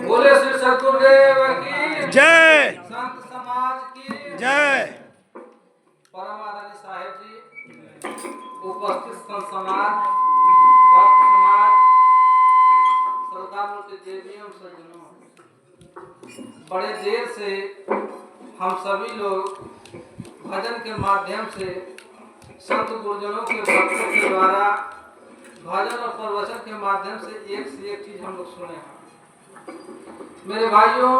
बोले श्री सद्गुरुदेव की जय। संत समाज की जय। परम आदरणीय साहेब जी, उपस्थित संत समाज, भक्त समाज, श्रद्धालु के देवियों सज्जनों, बड़े देर से हम सभी लोग भजन के माध्यम से संत गुरुजनों के भक्तों के द्वारा भजन और प्रवचन के माध्यम से एक चीज हम लोग सुने हैं। मेरे भाइयों,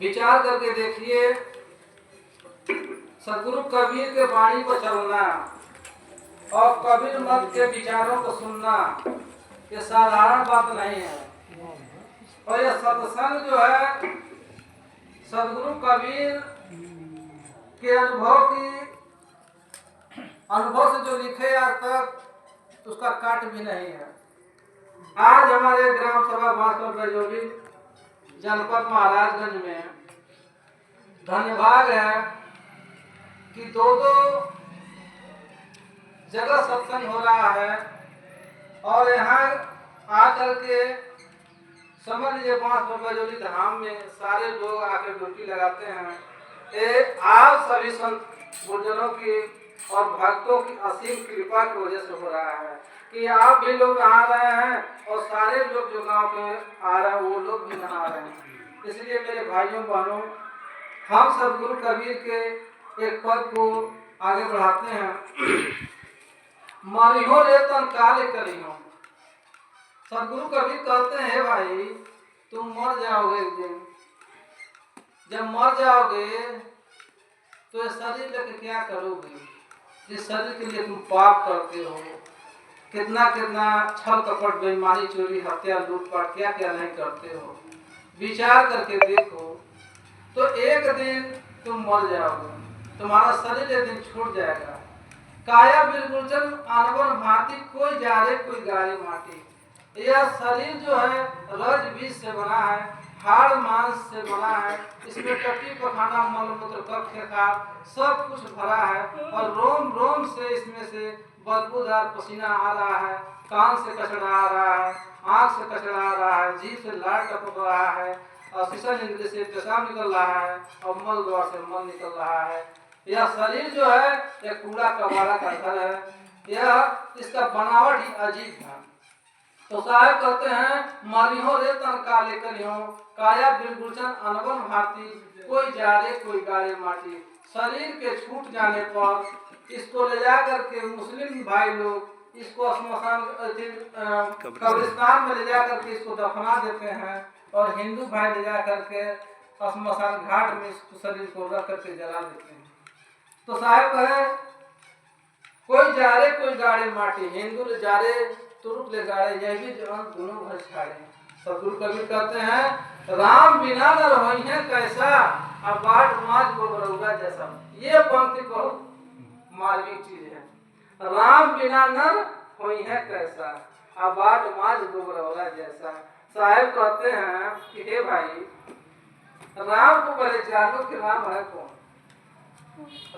विचार करके देखिए, सदगुरु कबीर के वाणी को चलना और कबीर मत के विचारों को सुनना ये साधारण बात नहीं है। और यह सत्संग जो है सदगुरु कबीर के अनुभव से जो लिखे आज तक उसका काट भी नहीं है। आज हमारे ग्राम सभा भास्कर बजोली जनपद महाराजगंज में धन्यवाद है कि दो जगह सत्संग हो रहा है और यहाँ आकर के समझ लीजिए भास्कर बजोली धाम में सारे लोग आकर डुबकी लगाते हैं। आप सभी संत गुरुजनों की और भक्तों की असीम कृपा की वजह से हो रहा है कि आप भी लोग नहा रहे हैं और सारे लोग जो गांव के आ रहे हैं वो लोग भी नहा रहे हैं। इसलिए मेरे भाइयों बहनों, हम सदगुरु कबीर के एक पद को आगे बढ़ाते हैं। मरिहो रे तन काले करियो। सदगुरु कबीर कहते हैं, भाई तुम मर जाओगे एक दिन। जब मर जाओगे तो ये शरीर लेके क्या करोगे? इस शरीर के लिए तुम पाप करते हो, कितना कितना छल कपट बेईमानी चोरी हत्या लूटपाट क्या क्या नहीं करते हो। विचार करके देखो तो एक दिन तुम मर जाओगे, तुम्हारा शरीर एक दिन छूट जाएगा। काया बिरगुलचन अनवन भांति, कोई जा रे कोई गाड़ी माटी। यह शरीर जो है रज बीज से बना है, हाड़ मांस से बना है, इसमें टट्टी पखाना मल मूत्र कफ सब कुछ भरा है और रोम रोम से इसमें से बदबूदार पसीना आ रहा है, कान से कचरा आ रहा है, आंख से कचरा आ रहा है, जीभ से लार टपक रहा है और शीशन इंद्र से पेशाब निकल रहा है और मल द्वार से मल निकल रहा है। यह शरीर जो है एक कूड़ा कबाड़ा का घर है। यह इसका बनावट ही अजीब है। तो साहब कहते हैं, मरिहो रे तन काले करियो, काया बिरगुलचन अनवन भांति, कोई जा रे कोई गाड़े माटी। शरीर के छूट जाने पर इसको ले जा करके मुस्लिम भाई लोग इसको श्मशान कब्रिस्तान में ले जा करके इसको दफना देते हैं और हिंदू भाई ले जा करके श्मशान घाट में इस शरीर को रख करके जला देते हैं। तो साहब कहे, कोई जा रे कोई गाड़े माटी, हिंदू ले जा रे तुरुप ले गाड़े, यह भी दोनों घर छाड़े। सदगुरु कबीर कहते हैं, राम बिना न रही है कैसा, अब बाट माज गोबरौगा जैसा। ये पंक्ति बहुत मार्मिक चीज है। राम बिना नर होई है कैसा, अब बाट माज गोबरौगा जैसा। साहेब कहते हैं कि हे भाई, राम को पहले जानो कि राम है कौन।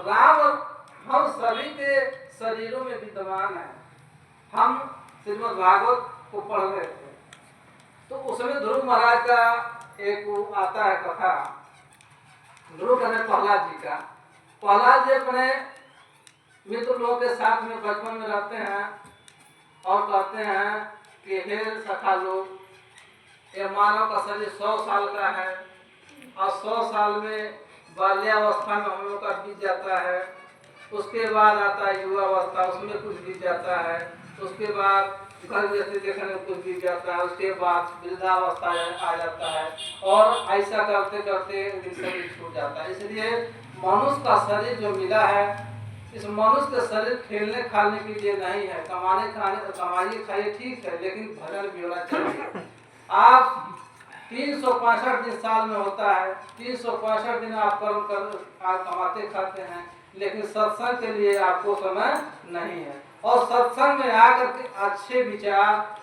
राम हम सभी के शरीरों में विद्यमान है। हम श्रीमद् भागवत को पढ़ रहे थे तो उसमें ध्रुव महाराज का एक आता है कथा। ध्रुव कहने प्रहलाद जी का। प्रहलाद जी अपने मित्र लोग के साथ में बचपन में रहते हैं और कहते हैं कि हे सखा लोग, ये मानव का शरीर 100 साल का है और 100 साल में बाल्यावस्था में हम लोग का बीत जाता है, उसके बाद आता है युवावस्था, उसमें कुछ बीत जाता है, उसके बाद घर जैसे देखने में कुछ बीत जाता है, उसके बाद वृद्धावस्था आ जाता है और ऐसा करते करते शरीर छूट जाता है। इसलिए मनुष्य का शरीर जो मिला है, इस मनुष्य का शरीर खेलने खाने के लिए नहीं है। कमाइए खाइए ठीक है, लेकिन भजन भी होना चाहिए। आप 365 दिन साल में होता है, 365 दिन आप कर्म कर आप कमाते खाते हैं, लेकिन सत्संग के लिए आपको समय नहीं है। और सत्संग में आकर के अच्छे विचार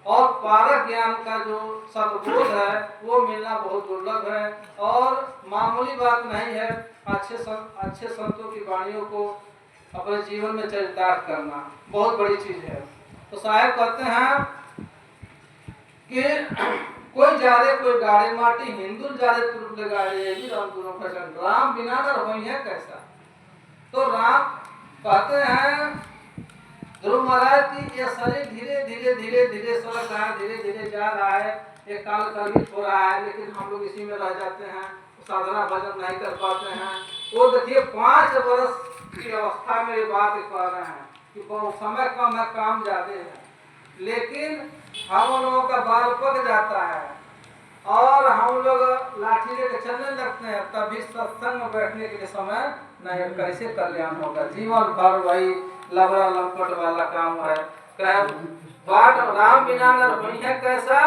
और पारक ज्ञान का जो सद्बोध है वो मिलना बहुत दुर्लभ है और मामूली बात नहीं है। अच्छे संतों की वाणियों को अपने जीवन में चरितार्थ करना बहुत बड़ी चीज है। तो साहब कहते हैं कि कोई जा रहे कोई गाड़े माटी हिंदू जा रहे तुरुले गाड़े ये भी राम गुरु फैशन राम बिना न होई है कैसा। तो राम कहते हैं ध्रुव महाराज की ये शरीर धीरे धीरे धीरे धीरे सड़क रहा है, धीरे धीरे जा रहा है, ये काल कलवित हो रहा है, लेकिन हम लोग इसी में रह जाते हैं, साधना भजन नहीं कर पाते हैं। वो देखिए 5 वर्ष की अवस्था में ये बात कह रहे हैं कि बहुत समय कम है, काम ज्यादा है, लेकिन हम लोगों का बाल पक जाता है और हम लोग लाठी लेके चलने लगते हैं, तभी सत्संग में बैठने के लिए समय नहीं। कैसे कल्याण होगा? जीवन भर वही लबड़ा लंपट वाला काम है। बाट राम बिना होई है कैसा,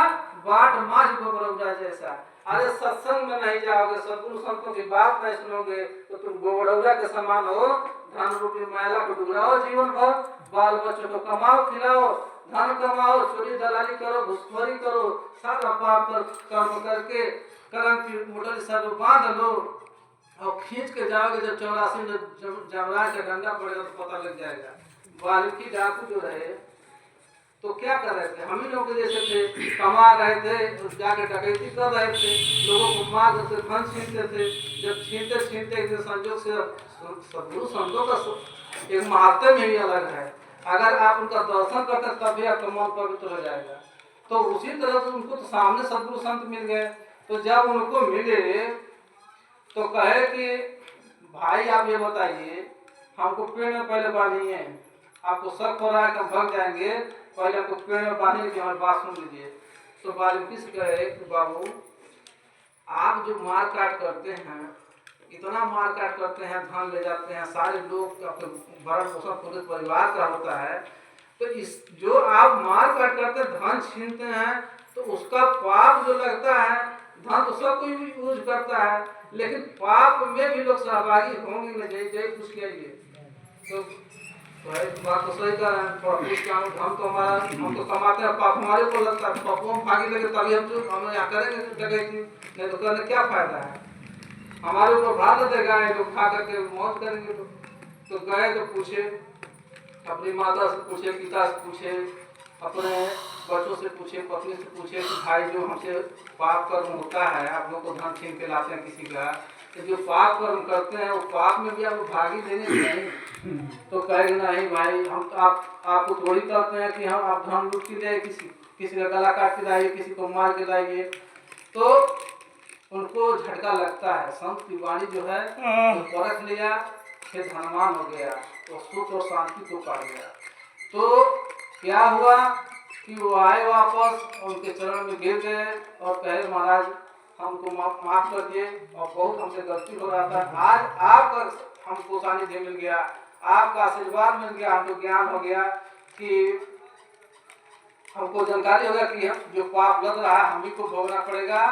बाट माछ गोबरौरा जैसा। अरे सत्संग में नहीं जाओगे, सदगुरु संतों की बात नहीं सुनोगे तो तुम गोबरौरा के समान हो। धन रूपी मैला को डुबराओ जीवन भर, बाल बच्चों को कमाओ खिलाओ, धन कमाओ, चोरी दलाली करो, घुसखोरी करो, सारा पाप पर कर्म करके कर्म की मोटरी सब बांध लो और खींच के जाओगे। जब 84 में जमराज का डंडा पड़ेगा तो पता लग जाएगा। वाल्मीकि डाकू जो रहे तो क्या कर रहे थे, हम ही लोग जैसे थे, कमा रहे थे, जाके डकैती कर रहे थे, लोगों को मार करके धन छीनते थे। जब छीनते छीनते एक दिन संजोग से सदगुरु संतों का एक महात्म ही अलग है। अगर आप उनका दर्शन करते तभी आपका मन पवित्र हो जाएगा। तो उसी तरह से उनको तो सामने सदगुरु संत मिल गए। तो जब उनको मिले तो कहे कि भाई आप ये बताइए, हमको पेड़ में पहले बांधिए, आपको शक हो रहा है कि हम भाग जाएंगे, पहले आपको पेड़ में बांधने की हमारी बात सुन लीजिए। तो वाल्मीकि से कहे कि बाबू आप जो मार काट करते हैं, इतना मार काट करते हैं, धन ले जाते हैं, सारे लोग भरण पोषण पूरे परिवार का होता है, तो इस जो आप मार काट करते धन छीनते हैं तो उसका पाप जो लगता है, धन तो सब कोई भी यूज करता है, लेकिन पाप में भी लोग सहभागी होंगे न। जय कुछ कहिए तो बात तो सही कर रहे हैं। हम तो हमारा हम तो कमाते हैं, पाप हमारे को लगता है, पापों में भागी लगे तभी हम यहाँ करेंगे डकैती, नहीं तो करने क्या फायदा है। हमारे ऊपर भार न देगा, लोग खा करके मौत करेंगे। तो गए तो पूछे, अपनी माता से पूछे, पिता से पूछे, अपने बच्चों से पूछे, पत्नी से पूछे कि भाई जो हमसे पाप कर्म होता है, आप लोग को धन छीन के लाते हैं किसी का, तो जो पाप कर्म करते हैं वो पाप में भी आप भागी देने नहीं। तो कहेंगे नहीं भाई, हम आपको थोड़ी कहते हैं कि हम आप धन लूट के लाइए, किसी का गला काट के लाइए, किसी को मार के लाइए। तो उनको झटका लगता है। संत की वाणी जो है तो परख लिया, फिर धनवान हो गया, तो सुख और शांति को पा गया। तो क्या हुआ कि वो आए वापस, उनके चरण में गिर गए और कहे महाराज हमको माफ कर दिए और बहुत हमसे गलती हो रहा था, आज आपका हमको सानिध्य मिल गया, आपका आशीर्वाद मिल गया, हमको ज्ञान हो गया कि हमको जानकारी होगा कि हम जो पाप लग रहा है हम ही को भोगना पड़ेगा।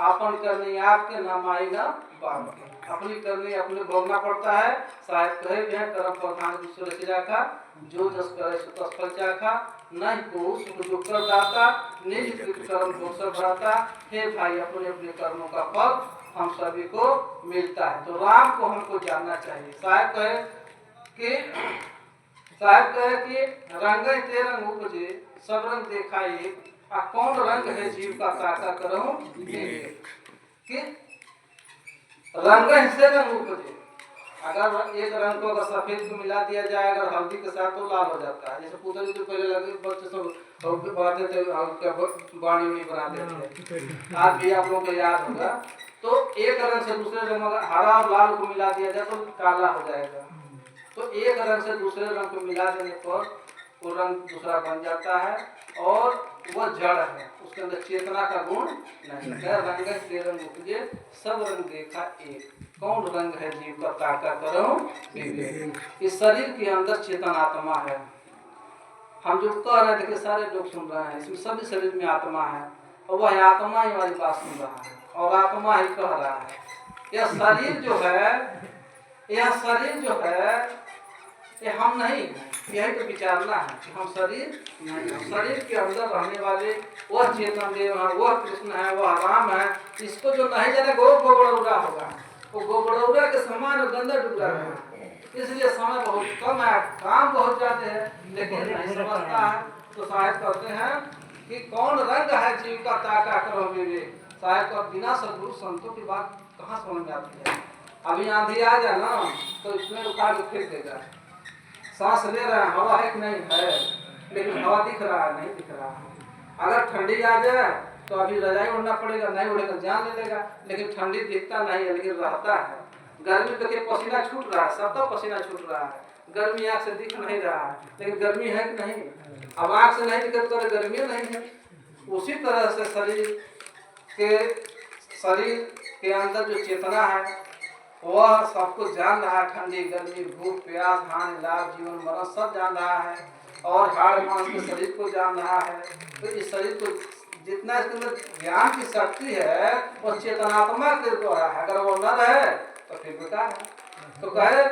आपन करनी आपके नाम आएगा बाप के, अपनी करनी अपने भोगना पड़ता है। शायद कहे भी है कर्म प्रधान ईश्वर रचिया का, जो जस करे सो तस फल चाखा, नहीं को सुख जो कर दाता, निज कृत कर्म भोग सब भराता। हे भाई अपने अपने कर्मों का फल हम सभी को मिलता है। तो राम को हमको जानना चाहिए। शायद कहे कि रंग ते रंग उपजे सब रंग देखा एक, कौन रंग है जीव का ताका करहूं कि रंग से रंग उपजे। अगर एक रंग को अगर सफेद को मिला दिया जाए अगर हल्दी के साथ तो लाल हो जाता है। जैसे पूजा तो पहले लगे बच्चे सब बनाते थे, बाणी उड़ी बनाते थे, आज भी आप लोगों को याद होगा। तो एक रंग से दूसरे रंग अगर हरा और लाल को मिला दिया जाए तो काला हो जाएगा। तो एक रंग से दूसरे रंग को मिला देने पर वो रंग दूसरा बन जाता है और वह जड़ है, उसके अंदर चेतना का गुण नहीं है। रंग के रंग उपजे सब रंग देखा एक, कौन रंग है जीव का ताका करहूं विवेक। इस शरीर के अंदर चेतन आत्मा है। हम जो कह रहे हैं देखिए सारे लोग सुन रहे हैं, इसमें सभी शरीर में आत्मा है और वह आत्मा ही हमारी बात सुन रहा है और आत्मा ही कह रहा है। यह शरीर जो है ये हम नहीं, यही तो विचारना है कि हम शरीर नहीं। शरीर के अंदर रहने वाले वह चेतन देव है, वह कृष्ण है, वह राम है। इसको जो नहीं जाने वो गोबरौरा होगा, वो गोबरौरा के समान गंदा डूबा है। इसलिए समय बहुत कम है, काम बहुत ज्यादा है, लेकिन नहीं समझता है। तो साहेब कहते हैं कि कौन रंग है जीव का ताका करो मेरे। साहेब का बिना सदगुरु संतों की बात कहाँ समझ में आती है। अभी आंधी आ जाए ना तो इसमें उखाड़ के फेंक देगा। सांस ले रहे हैं, हवा है कि नहीं है, लेकिन हवा दिख रहा है नहीं दिख रहा है। अगर ठंडी आ जाए तो अभी रजाई उड़ना पड़ेगा, नहीं उड़ेगा जान ले लेगा, लेकिन ठंडी दिखता नहीं है लेकिन रहता है। गर्मी तो के पसीना छूट रहा है, सबका पसीना छूट रहा है, गर्मी आँख से दिख नहीं रहा है, लेकिन गर्मी है कि नहीं। अब आँख से नहीं दिखे तो गर्मी नहीं है। उसी तरह से शरीर के अंदर जो चेतना है वह सब कुछ जान रहा है। ठंडी गर्मी भूख प्यास हानि लाभ जीवन मरण सब जान रहा है, और हाड़ मांस के शरीर को जान रहा है। तो इस शरीर को जितना इसके अंदर ज्ञान की शक्ति है वो चेतनात्मा के द्वारा है। अगर वो न रहे तो फिर बेकार है। तो कहे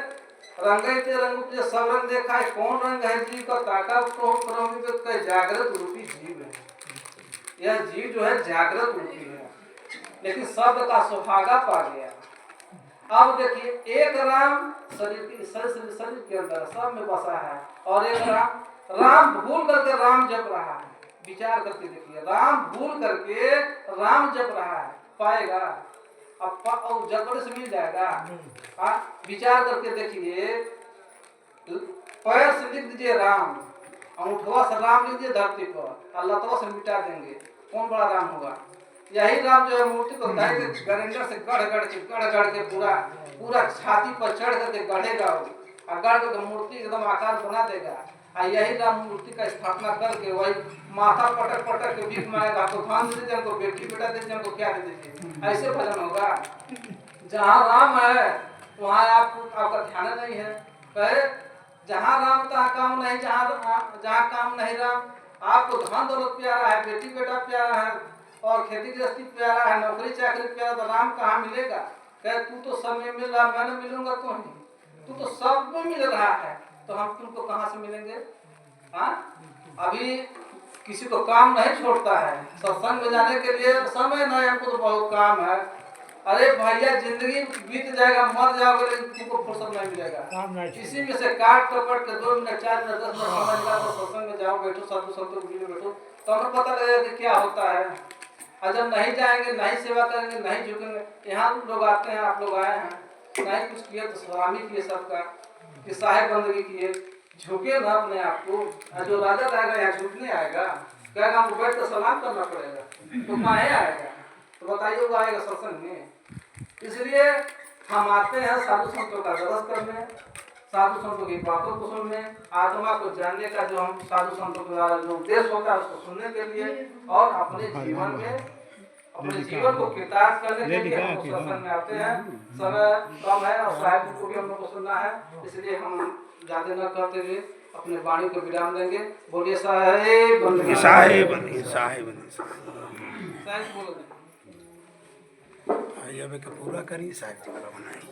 रंगे के रंग सब रंग देखा है, कौन रंग है जीव का ताका कहे जागृत रूपी जीव है। यह जीव जो है जागृत रूपी है, लेकिन शब्द का सुहागा पा गया। अब देखिए एक राम शरीर के अंदर सब में बसा है, और एक राम भूल करके राम जप रहा है। विचार करके देखिए, राम भूल करके राम जप रहा है, पाएगा अब जगड़ से मिल जाएगा। विचार करके देखिए, पैर से लिख दीजिए राम, अंगूठवा से राम लिख दीजिए धरती पर, और लतवा से मिटा देंगे, कौन बड़ा राम होगा। यही राम जो है मूर्ति को गरेंडर से गढ़ के पूरा छाती पर चढ़ करके गढ़ेगा, और गढ़ करके मूर्ति एकदम आकार बना देगा। और यही राम मूर्ति का स्थापना करके वही माथा पटक के भीख मांगेगा, तो धान दे दीजिए हमको, बेटी बेटा दे दीजिए हमको, क्या दे दीजिए, ऐसे भजन होगा। जहाँ राम है वहाँ आपका ध्यान नहीं है। कहे जहाँ राम तहाँ काम नहीं, जहाँ काम नहीं राम। आपको धन दौलत प्यारा है, बेटी बेटा प्यारा है, और खेती गृहस्थी प्यारा है, नौकरी चाकरी प्यारा, तो राम कहाँ मिलेगा। कहे तू तो सब में मिल रहा, मैं न मिलूंगा तो नहीं, तू तो सब में मिल रहा है, तो हम तुमको कहाँ से मिलेंगे। हाँ, अभी किसी को काम नहीं छोड़ता है, सत्संग में जाने के लिए समय नहीं, हमको तो बहुत काम है। अरे भैया जिंदगी बीत जाएगा, मर जाओगे, लेकिन तुमको फुर्सत नहीं मिलेगा। इसी में से काट कपट के 2 मिनट 4 मिनट 10 मिनट समय निकाल तो सत्संग में जाओ, बैठो साधु संतों के बीच में बैठो, तो हमें पता लगेगा कि क्या होता है। और जब नहीं जाएंगे, नहीं सेवा करेंगे, नहीं झुकेंगे, यहाँ लोग आते हैं, आप लोग आए हैं, नहीं कुछ किए तो सलामी किए सबका, कि साहेब बंदगी किए, झुके ना अपने आप को। जो राजा आएगा यहाँ झुकने आएगा, कहेगा हमको बैठ कर सलाम करना पड़ेगा, तो माहे आएगा, तो बताइए वो आएगा सत्संग में। इसलिए हम आते हैं साधु संतों का दर्शन करने, साधु संतों की बातों को सुनने, आत्मा को जानने का जो हम साधु संतों के द्वारा जो उद्देश्य होता है उसको सुनने के लिए, और अपने जीवन में अपने जीवन को कृतार्थ करने के लिए हम सत्संग में आते हैं। समय कम है और साहिब को भी हम लोग को सुनना है, इसलिए हम ज्यादा न करते हुए अपने वाणी को विराम देंगे। बोलिए साहेब बंदगी, साहेब बंदगी, साहेब बंदगी, साहेब बोलो जब पूरा करी साहेब बनाई।